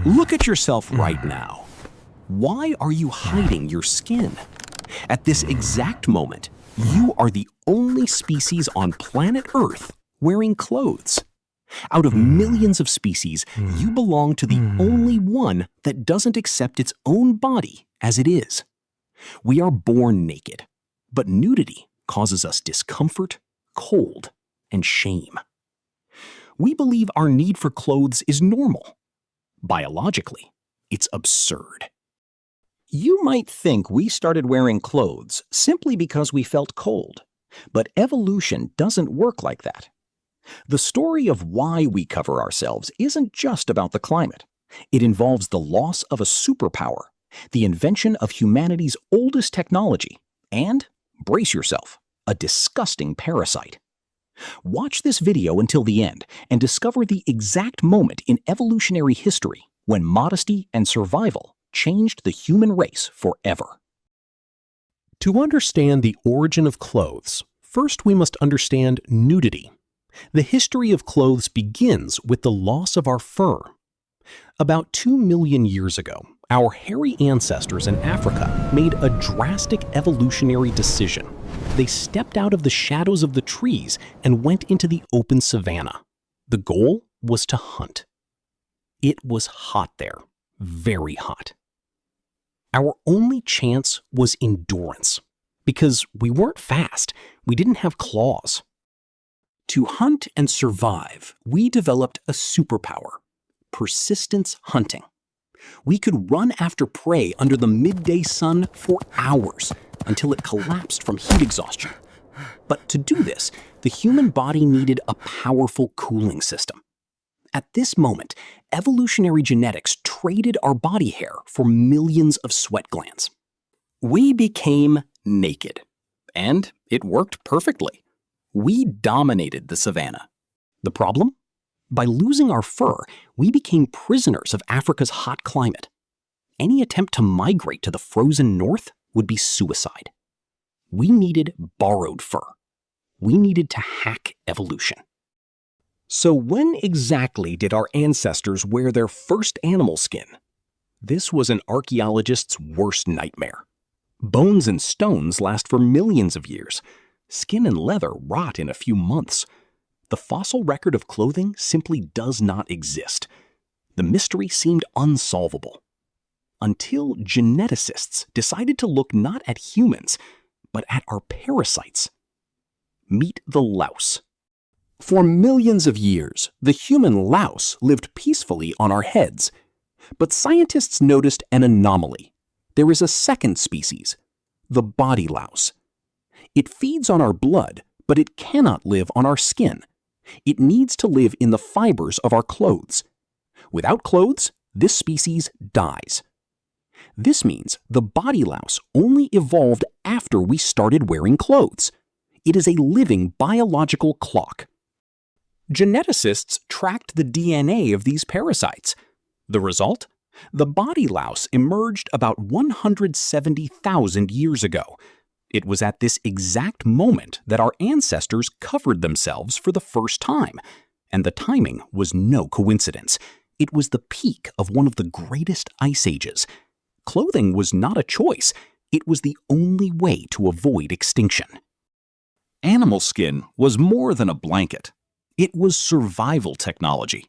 Look at yourself right now. Why are you hiding your skin? At this exact moment, you are the only species on planet Earth wearing clothes. Out of millions of species, you belong to the only one that doesn't accept its own body as it is. We are born naked, but nudity causes us discomfort, cold, and shame. We believe our need for clothes is normal. Biologically, it's absurd. You might think we started wearing clothes simply because we felt cold, but evolution doesn't work like that. The story of why we cover ourselves isn't just about the climate. It involves the loss of a superpower, the invention of humanity's oldest technology, and, brace yourself, a disgusting parasite. Watch this video until the end and discover the exact moment in evolutionary history when modesty and survival changed the human race forever. To understand the origin of clothes, first we must understand nudity. The history of clothes begins with the loss of our fur. About 2 million years ago, our hairy ancestors in Africa made a drastic evolutionary decision. They stepped out of the shadows of the trees and went into the open savanna. The goal was to hunt. It was hot there, very hot. Our only chance was endurance, because we weren't fast, we didn't have claws. To hunt and survive, we developed a superpower: persistence hunting. We could run after prey under the midday sun for hours until it collapsed from heat exhaustion. But to do this, the human body needed a powerful cooling system. At this moment, evolutionary genetics traded our body hair for millions of sweat glands. We became naked, and it worked perfectly. We dominated the savanna. The problem? By losing our fur, we became prisoners of Africa's hot climate. Any attempt to migrate to the frozen north would be suicide. We needed borrowed fur. We needed to hack evolution. So when exactly did our ancestors wear their first animal skin? This was an archaeologist's worst nightmare. Bones and stones last for millions of years. Skin and leather rot in a few months. The fossil record of clothing simply does not exist. The mystery seemed unsolvable. Until geneticists decided to look not at humans, but at our parasites. Meet the louse. For millions of years, the human louse lived peacefully on our heads. But scientists noticed an anomaly. There is a second species, the body louse. It feeds on our blood, but it cannot live on our skin. It needs to live in the fibers of our clothes. Without clothes, this species dies. This means the body louse only evolved after we started wearing clothes. It is a living biological clock. Geneticists tracked the DNA of these parasites. The result? The body louse emerged about 170,000 years ago. It was at this exact moment that our ancestors covered themselves for the first time. And the timing was no coincidence. It was the peak of one of the greatest ice ages. Clothing was not a choice. It was the only way to avoid extinction. Animal skin was more than a blanket. It was survival technology.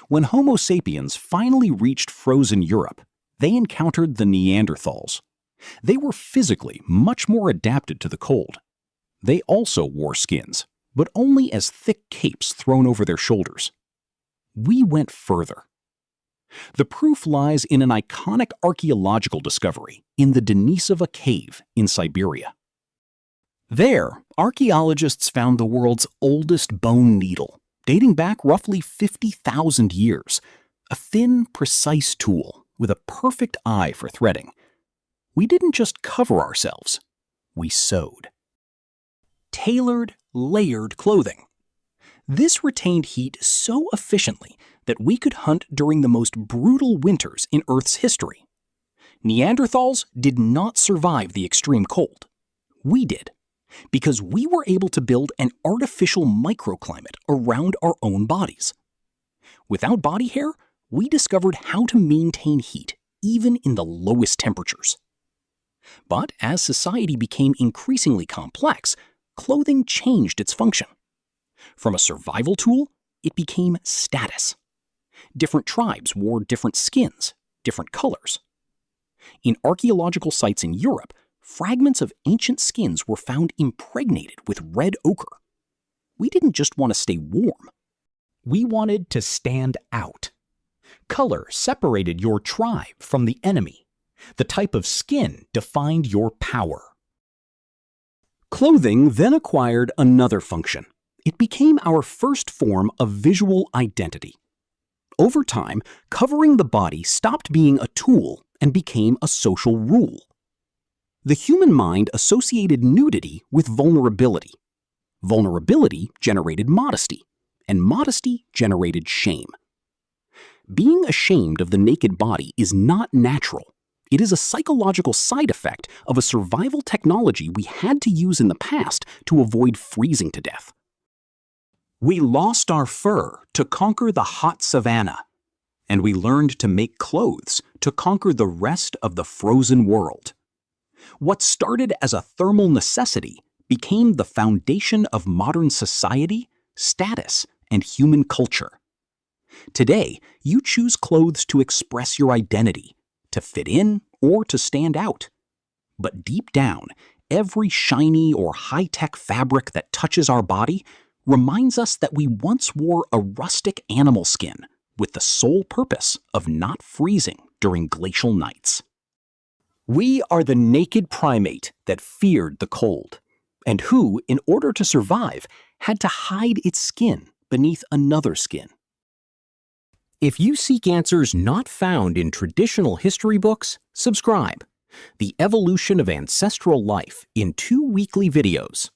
When Homo sapiens finally reached frozen Europe, they encountered the Neanderthals. They were physically much more adapted to the cold. They also wore skins, but only as thick capes thrown over their shoulders. We went further. The proof lies in an iconic archaeological discovery in the Denisova cave in Siberia. There, archaeologists found the world's oldest bone needle, dating back roughly 50,000 years, a thin, precise tool with a perfect eye for threading. We didn't just cover ourselves, we sewed. Tailored, layered clothing. This retained heat so efficiently that we could hunt during the most brutal winters in Earth's history. Neanderthals did not survive the extreme cold. We did, because we were able to build an artificial microclimate around our own bodies. Without body hair, we discovered how to maintain heat even in the lowest temperatures. But as society became increasingly complex, clothing changed its function. From a survival tool, it became status. Different tribes wore different skins, different colors. In archaeological sites in Europe, fragments of ancient skins were found impregnated with red ochre. We didn't just want to stay warm. We wanted to stand out. Color separated your tribe from the enemy. The type of skin defined your power. Clothing then acquired another function. It became our first form of visual identity. Over time, covering the body stopped being a tool and became a social rule. The human mind associated nudity with vulnerability. Vulnerability generated modesty, and modesty generated shame. Being ashamed of the naked body is not natural. It is a psychological side effect of a survival technology we had to use in the past to avoid freezing to death. We lost our fur to conquer the hot savanna, and we learned to make clothes to conquer the rest of the frozen world. What started as a thermal necessity became the foundation of modern society, status, and human culture. Today, you choose clothes to express your identity, to fit in, or to stand out. But deep down, every shiny or high-tech fabric that touches our body reminds us that we once wore a rustic animal skin with the sole purpose of not freezing during glacial nights. We are the naked primate that feared the cold, and who, in order to survive, had to hide its skin beneath another skin. If you seek answers not found in traditional history books, subscribe. The Evolution of Ancestral Life in 2 weekly videos.